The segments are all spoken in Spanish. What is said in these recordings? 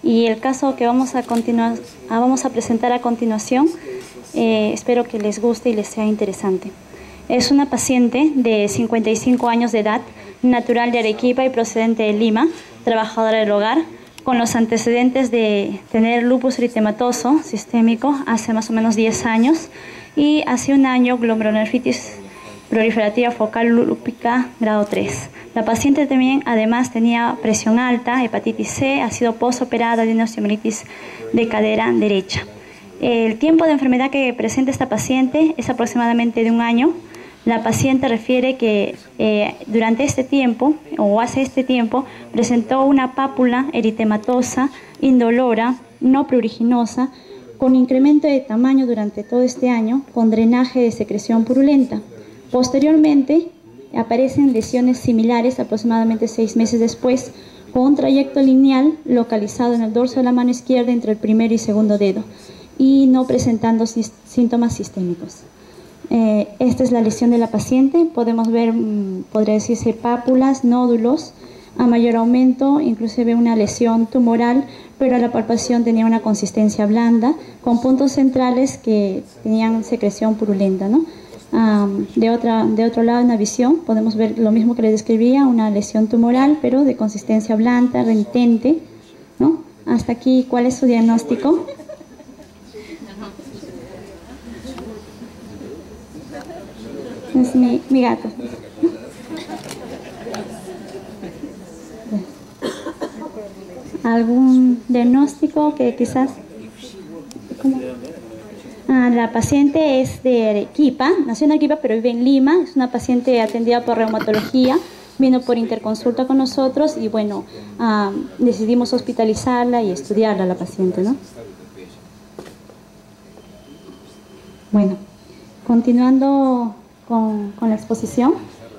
Y el caso que vamos a presentar a continuación, espero que les guste y les sea interesante. Es una paciente de 55 años de edad, natural de Arequipa y procedente de Lima, trabajadora del hogar, con los antecedentes de tener lupus eritematoso sistémico hace más o menos 10 años y hace un año glomerulonefritis proliferativa focal lúpica grado 3. La paciente también además tenía presión alta, hepatitis C, ha sido postoperada de una osteomielitis de cadera derecha. El tiempo de enfermedad que presenta esta paciente es aproximadamente de un año. La paciente refiere que durante este tiempo, o hace este tiempo, presentó una pápula eritematosa, indolora, no pruriginosa, con incremento de tamaño durante todo este año, con drenaje de secreción purulenta. Posteriormente, aparecen lesiones similares aproximadamente 6 meses después, con un trayecto lineal localizado en el dorso de la mano izquierda entre el primer y segundo dedo, y no presentando síntomas sistémicos. Esta es la lesión de la paciente. Podemos ver, podría decirse, pápulas, nódulos a mayor aumento, inclusive una lesión tumoral, pero la palpación tenía una consistencia blanda, con puntos centrales que tenían secreción purulenta, ¿no? De otro lado, en la visión, podemos ver lo mismo que les describía, una lesión tumoral, pero de consistencia blanda, remitente, ¿no? Hasta aquí, ¿cuál es su diagnóstico? Es mi gato. ¿Algún diagnóstico que quizás? ¿Cómo? La paciente es de Arequipa, nació en Arequipa pero vive en Lima. Es una paciente atendida por reumatología, vino por interconsulta con nosotros y bueno, decidimos hospitalizarla y estudiarla a la paciente, ¿no? Bueno, continuando con la exposición,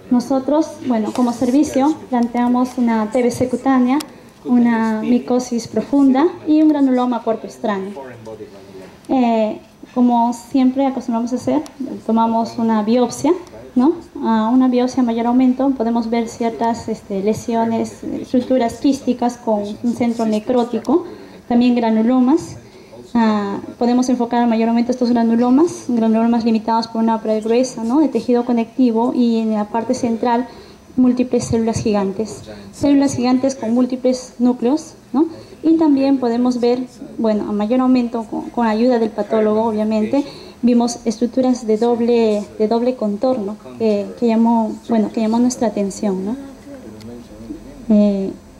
nosotros, bueno, como servicio planteamos una TBC cutánea, una micosis profunda y un granuloma a cuerpo extraño. Como siempre acostumbramos a hacer, tomamos una biopsia, ¿no? Una biopsia a mayor aumento, podemos ver ciertas lesiones, estructuras quísticas con un centro necrótico, también granulomas. Podemos enfocar a mayor aumento estos granulomas limitados por una pared gruesa, ¿no?, de tejido conectivo, y en la parte central múltiples células gigantes con múltiples núcleos, ¿no? Y también podemos ver, bueno, a mayor aumento, con ayuda del patólogo obviamente, vimos estructuras de doble contorno que llamó nuestra atención, ¿no?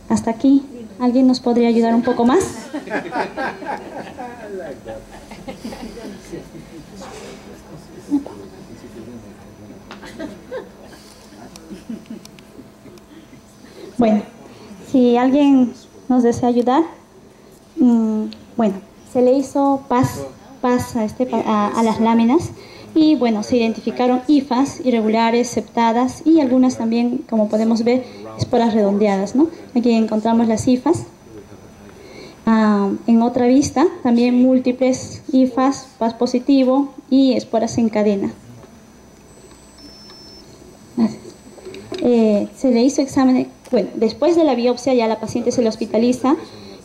Hasta aquí, ¿alguien nos podría ayudar un poco más? Bueno, si alguien nos desea ayudar, bueno, se le hizo paz a las láminas y bueno, se identificaron hifas irregulares, septadas y algunas también, como podemos ver, esporas redondeadas, ¿no? Aquí encontramos las hifas. En otra vista, también múltiples hifas, paz positivo y esporas en cadena. Se le hizo examen, bueno, después de la biopsia ya la paciente se le hospitaliza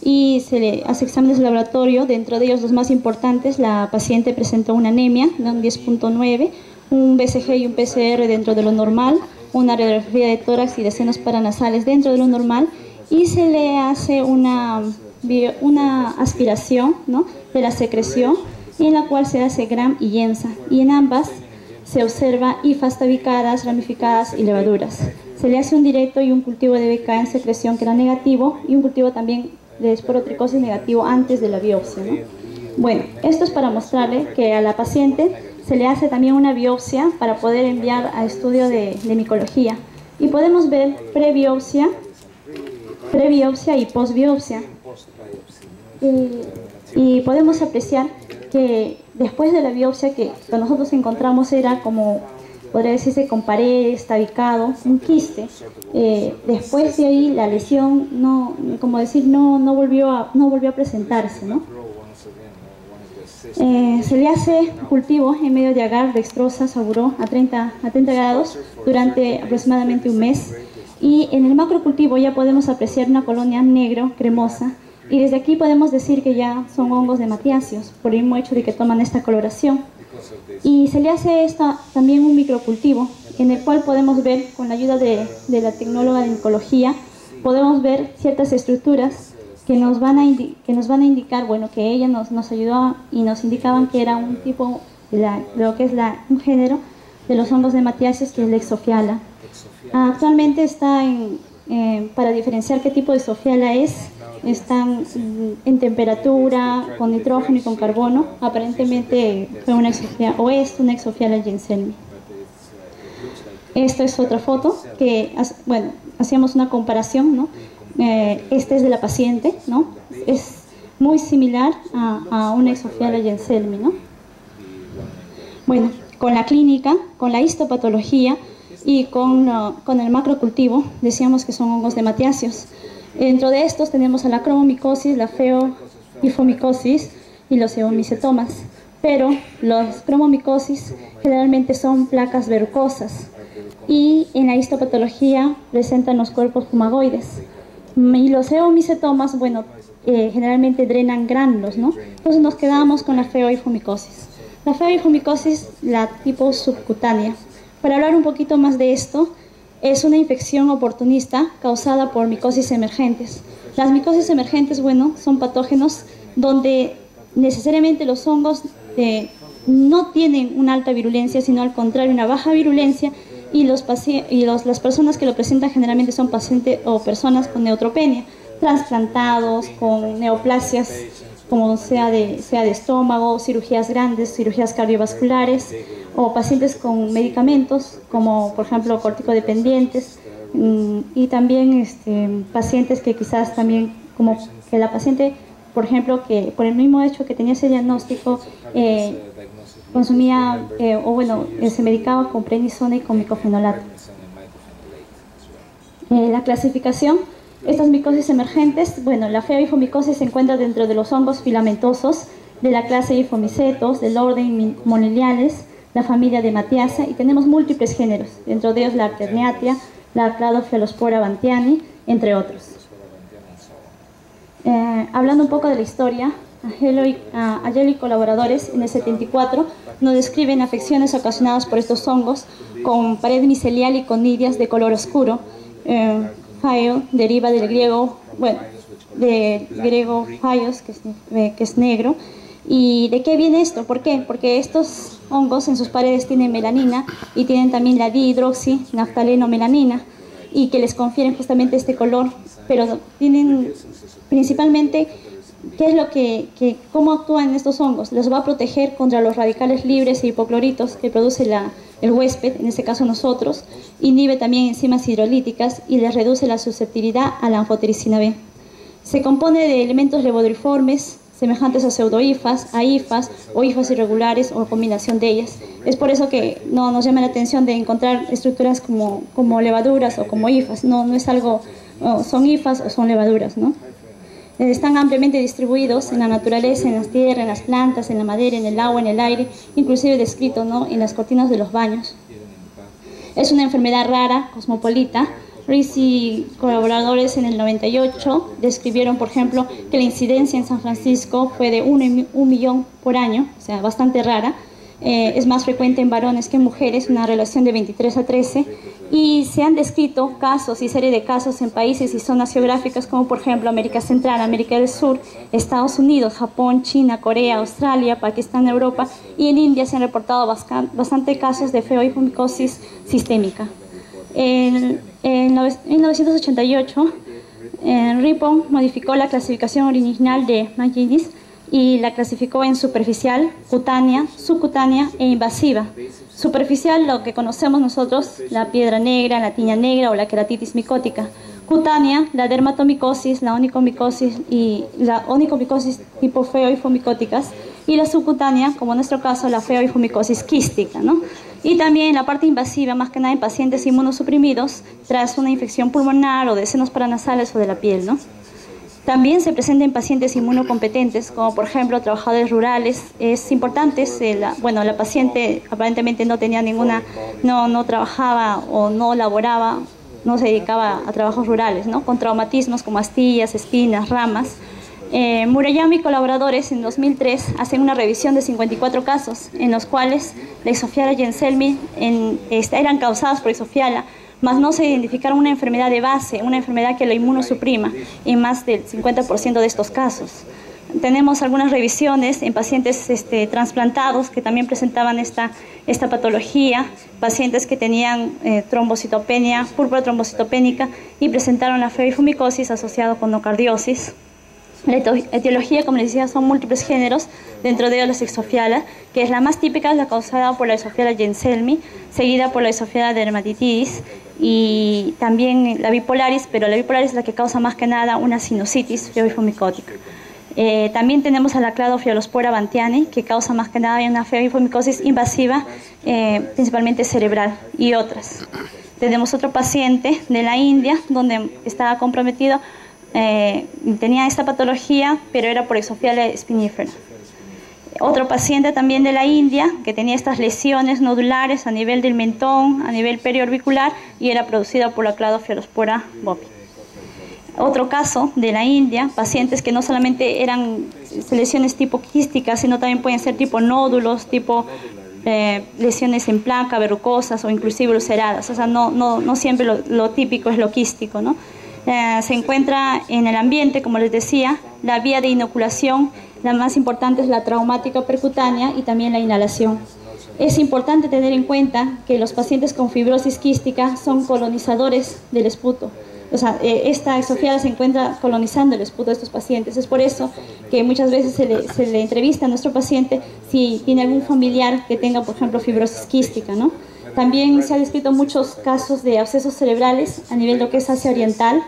y se le hace exámenes de laboratorio. Dentro de ellos los más importantes, la paciente presentó una anemia de un 10.9, un BCG y un PCR dentro de lo normal, una radiografía de tórax y de senos paranasales dentro de lo normal, y se le hace una aspiración, ¿no?, de la secreción, en la cual se hace Gram y Yensa, y en ambas se observa hifas tabicadas, ramificadas y levaduras. Se le hace un directo y un cultivo de BK en secreción que era negativo, y un cultivo también de esporotricosis negativo antes de la biopsia, ¿no? Bueno, esto es para mostrarle que a la paciente se le hace también una biopsia para poder enviar a estudio de micología, y podemos ver prebiopsia y posbiopsia. Y podemos apreciar que después de la biopsia que nosotros encontramos era como, podría decirse, con paredes, tabicado, un quiste. Después de ahí la lesión no volvió a presentarse, ¿no? Se le hace cultivo en medio de agar, dextrosa, saburó a 30 grados durante aproximadamente un mes, y en el macrocultivo ya podemos apreciar una colonia negro cremosa Y desde aquí podemos decir que ya son hongos de matiáceos, por el mismo hecho de que toman esta coloración. Y se le hace también un microcultivo, en el cual podemos ver, con la ayuda de la tecnóloga de micología, podemos ver ciertas estructuras que nos van a indicar, bueno, que ella nos ayudó y nos indicaban que era un tipo, de lo que es un género de los hongos de matiáceos, que es la Exophiala. Actualmente está para diferenciar qué tipo de Exophiala están en temperatura, con nitrógeno y con carbono. Aparentemente fue una Exophiala, o es una Exophiala jenselmi. Esta es otra foto que, bueno, hacíamos una comparación, ¿no? Este es de la paciente, ¿no? Es muy similar a una Exophiala jenselmi, ¿no? Bueno, con la clínica, con la histopatología y con el macrocultivo, decíamos que son hongos de matiáceos. Dentro de estos tenemos a la cromomicosis, la feohifomicosis y los eomicetomas, pero los cromomicosis generalmente son placas verrucosas y en la histopatología presentan los cuerpos fumagoides. Y los eomicetomas, bueno, generalmente drenan gránulos, ¿no? Entonces nos quedamos con la feohifomicosis. La feohifomicosis, la tipo subcutánea. Para hablar un poquito más de esto, es una infección oportunista causada por micosis emergentes. Las micosis emergentes, bueno, son patógenos donde necesariamente los hongos no tienen una alta virulencia, sino al contrario, una baja virulencia, y las personas que lo presentan generalmente son pacientes o personas con neutropenia, trasplantados, con neoplasias, como sea de estómago, cirugías grandes, cirugías cardiovasculares, o pacientes con medicamentos, como por ejemplo corticodependientes, y también pacientes que quizás también, como que la paciente, por ejemplo, que por el mismo hecho que tenía ese diagnóstico, consumía, se medicaba con prednisona y con micofenolato. La clasificación. Estas micosis emergentes, bueno, la feohifomicosis se encuentra dentro de los hongos filamentosos de la clase Hifomicetos, del orden Moniliales, la familia de Matiaceae, y tenemos múltiples géneros, dentro de ellos la Alternatia, la Cladophalospora bantiani, entre otros. Hablando un poco de la historia, Ayello y colaboradores en el 74 nos describen afecciones ocasionadas por estos hongos con pared micelial y conidias de color oscuro. Phaio deriva del griego, phaios, que es negro. ¿Y de qué viene esto? ¿Por qué? Porque estos hongos en sus paredes tienen melanina y tienen también la dihidroxinaftalenomelanina, y que les confieren justamente este color, pero tienen principalmente, ¿cómo actúan estos hongos? Los va a proteger contra los radicales libres e hipocloritos que produce el huésped, en este caso nosotros, inhibe también enzimas hidrolíticas y les reduce la susceptibilidad a la anfotericina B. Se compone de elementos levodriformes, semejantes a pseudohifas, a hifas o hifas irregulares o combinación de ellas. Es por eso que no nos llama la atención de encontrar estructuras como levaduras o como hifas. No es algo, son hifas o son levaduras, ¿no? Están ampliamente distribuidos en la naturaleza, en las tierras, en las plantas, en la madera, en el agua, en el aire, inclusive descrito, ¿no?, en las cortinas de los baños. Es una enfermedad rara, cosmopolita. Rees y colaboradores en el 98 describieron, por ejemplo, que la incidencia en San Francisco fue de 1 millón por año, o sea, bastante rara. Es más frecuente en varones que en mujeres, una relación de 23 a 13, y se han descrito casos y serie de casos en países y zonas geográficas como por ejemplo América Central, América del Sur, Estados Unidos, Japón, China, Corea, Australia, Pakistán, Europa, y en India se han reportado bastante casos de feohifomicosis sistémica. En 1988, Rippon modificó la clasificación original de McGinnis y la clasificó en superficial, cutánea, subcutánea e invasiva. Superficial, lo que conocemos nosotros, la piedra negra, la tiña negra o la queratitis micótica. Cutánea, la dermatomicosis, la onicomicosis y la onicomicosis tipo feohifomicóticas, y la subcutánea, como en nuestro caso, la feohifomicosis quística, ¿no? Y también la parte invasiva, más que nada en pacientes inmunosuprimidos tras una infección pulmonar o de senos paranasales o de la piel, ¿no? También se presenta en pacientes inmunocompetentes, como por ejemplo trabajadores rurales. Es importante, la paciente aparentemente no tenía no trabajaba o no laboraba, no se dedicaba a trabajos rurales, ¿no?, con traumatismos como astillas, espinas, ramas. Murayama y colaboradores en 2003 hacen una revisión de 54 casos en los cuales la Isofiala Yenselmi eran causadas por Isofiala, mas no se identificaron una enfermedad de base, una enfermedad que lo inmunosuprima en más del 50% de estos casos. Tenemos algunas revisiones en pacientes trasplantados que también presentaban esta patología, pacientes que tenían trombocitopenia, púrpura trombocitopénica y presentaron la febrofumicosis asociada con nocardiosis. La etiología, como les decía, son múltiples géneros, dentro de ellos la Isofiala, que es la más típica, es la causada por la Isofiala Yenselmi, seguida por la Isofiala dermatitis y también la bipolaris, pero la bipolaris es la que causa más que nada una sinusitis febroifomicótica. También tenemos a la Cladofialospora bantiani, que causa más que nada una febroifomicosis invasiva, principalmente cerebral, y otras. Tenemos otro paciente de la India, donde estaba comprometido, tenía esta patología, pero era por Isofiala spinifera. Otro paciente también de la India, que tenía estas lesiones nodulares a nivel del mentón, a nivel periorbicular, y era producida por la Cladofialospora bovi. Otro caso de la India, pacientes que no solamente eran lesiones tipo quísticas, sino también pueden ser tipo nódulos, tipo lesiones en placa, verrucosas o inclusive ulceradas. O sea, no siempre lo típico es lo quístico, ¿no? Se encuentra en el ambiente, como les decía, la vía de inoculación, la más importante es la traumática percutánea y también la inhalación. Es importante tener en cuenta que los pacientes con fibrosis quística son colonizadores del esputo. O sea, esta Isofiala se encuentra colonizando el esputo de estos pacientes. Es por eso que muchas veces se le entrevista a nuestro paciente si tiene algún familiar que tenga, por ejemplo, fibrosis quística, ¿no? También se han descrito muchos casos de abscesos cerebrales a nivel de lo que es Asia Oriental.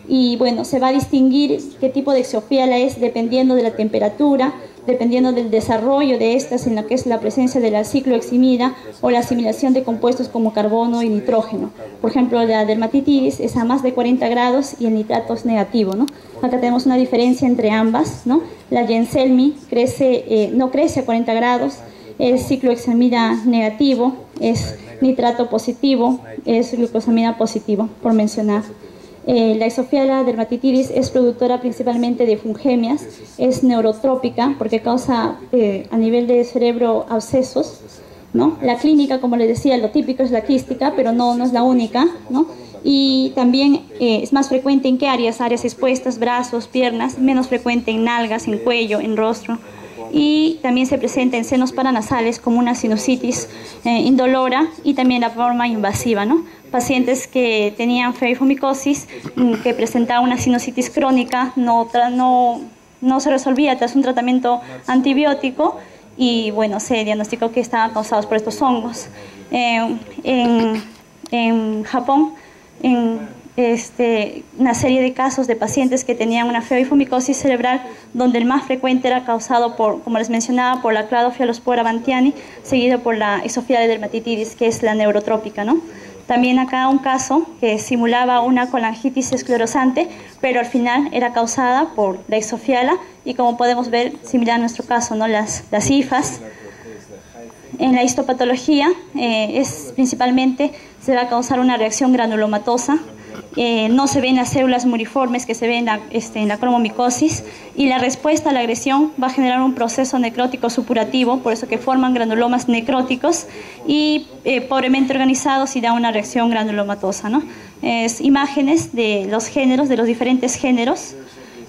Y bueno, se va a distinguir qué tipo de Isofiala es dependiendo de la temperatura, dependiendo del desarrollo de estas en lo que es la presencia de la cicloheximida o la asimilación de compuestos como carbono y nitrógeno. Por ejemplo, la dermatitis es a más de 40 grados y el nitrato es negativo, ¿no? Acá tenemos una diferencia entre ambas, ¿no? La Yenselmi no crece a 40 grados, es cicloheximida negativo, es nitrato positivo, es glucosamina positivo, por mencionar. La Isofiala dermatitis es productora principalmente de fungemias, es neurotrópica porque causa a nivel de cerebro abscesos, ¿no? La clínica, como les decía, lo típico es la quística, pero no es la única, ¿no? Y también es más frecuente en qué áreas expuestas, brazos, piernas, menos frecuente en nalgas, en cuello, en rostro. Y también se presenta en senos paranasales como una sinusitis indolora y también la forma invasiva, ¿no? Pacientes que tenían febroifomicosis, que presentaban una sinusitis crónica, no se resolvía tras un tratamiento antibiótico y bueno, se diagnosticó que estaban causados por estos hongos. En Japón, una serie de casos de pacientes que tenían una febroifomicosis cerebral, donde el más frecuente era causado por, como les mencionaba, por la Cladofialospora bantiani, seguido por la Isofiala dermatitis, que es la neurotrópica, ¿no? También acá un caso que simulaba una colangitis esclerosante, pero al final era causada por la Isofiala y, como podemos ver, similar a nuestro caso, ¿no? Las IFAs. En la histopatología principalmente se va a causar una reacción granulomatosa. No se ven las células muriformes que se ven en la cromomicosis, y la respuesta a la agresión va a generar un proceso necrótico supurativo, por eso que forman granulomas necróticos y pobremente organizados y da una reacción granulomatosa, ¿no? Imágenes de los géneros, de los diferentes géneros.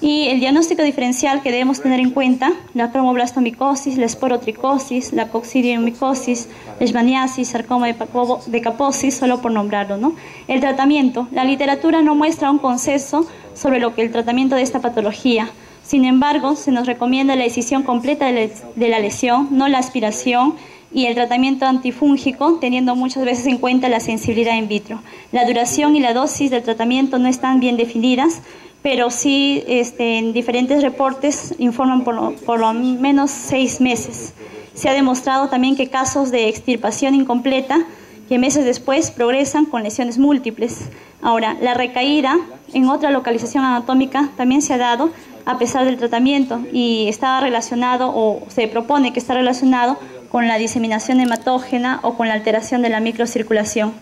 Y el diagnóstico diferencial que debemos tener en cuenta: la cromoblastomicosis, la esporotricosis, la coccidiomicosis, leishmaniasis, sarcoma de Kaposi, solo por nombrarlo, ¿no? El tratamiento: la literatura no muestra un consenso sobre lo que el tratamiento de esta patología. Sin embargo, se nos recomienda la decisión completa de la lesión, no la aspiración, y el tratamiento antifúngico, teniendo muchas veces en cuenta la sensibilidad in vitro. La duración y la dosis del tratamiento no están bien definidas, pero sí en diferentes reportes informan por lo menos 6 meses. Se ha demostrado también que casos de extirpación incompleta, que meses después progresan con lesiones múltiples. Ahora, la recaída en otra localización anatómica también se ha dado a pesar del tratamiento y está relacionado, o se propone que está relacionado con la diseminación hematógena o con la alteración de la microcirculación.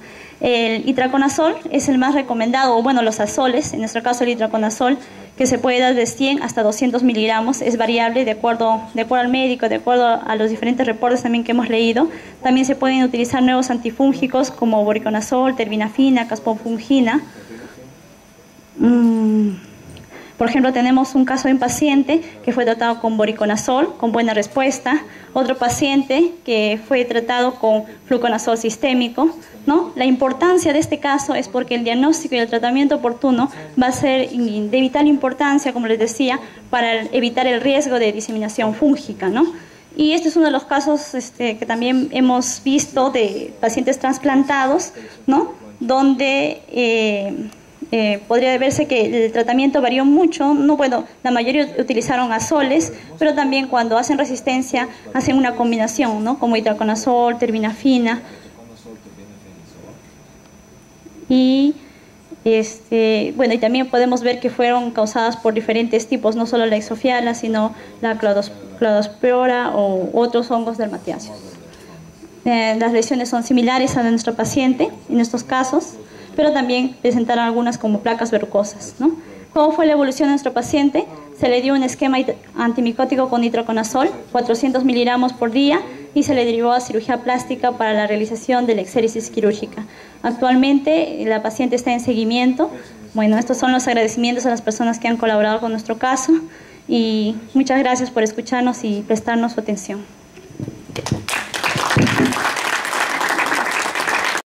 El itraconazol es el más recomendado, o bueno, los azoles, en nuestro caso el itraconazol, que se puede dar de 100 hasta 200 miligramos, es variable de acuerdo al médico, de acuerdo a los diferentes reportes también que hemos leído. También se pueden utilizar nuevos antifúngicos como voriconazol, terbinafina, caspofungina. Por ejemplo, tenemos un caso de un paciente que fue tratado con voriconazol, con buena respuesta. Otro paciente que fue tratado con fluconazol sistémico, ¿no? La importancia de este caso es porque el diagnóstico y el tratamiento oportuno va a ser de vital importancia, como les decía, para evitar el riesgo de diseminación fúngica, ¿no? Y este es uno de los casos que también hemos visto de pacientes trasplantados, ¿no? Donde podría verse que el tratamiento varió mucho. No, bueno, la mayoría utilizaron azoles, pero también cuando hacen resistencia hacen una combinación, ¿no? Como itraconazol, terbinafina. Y bueno, y también podemos ver que fueron causadas por diferentes tipos, no solo la exofiala, sino la cladospora o otros hongos dermatiáceos. Las lesiones son similares a la de nuestro paciente en estos casos, pero también presentaron algunas como placas verrucosas, ¿no? ¿Cómo fue la evolución de nuestro paciente? Se le dio un esquema antimicótico con itraconazol, 400 miligramos por día, y se le derivó a cirugía plástica para la realización de la exéresis quirúrgica. Actualmente la paciente está en seguimiento. Bueno, estos son los agradecimientos a las personas que han colaborado con nuestro caso y muchas gracias por escucharnos y prestarnos su atención.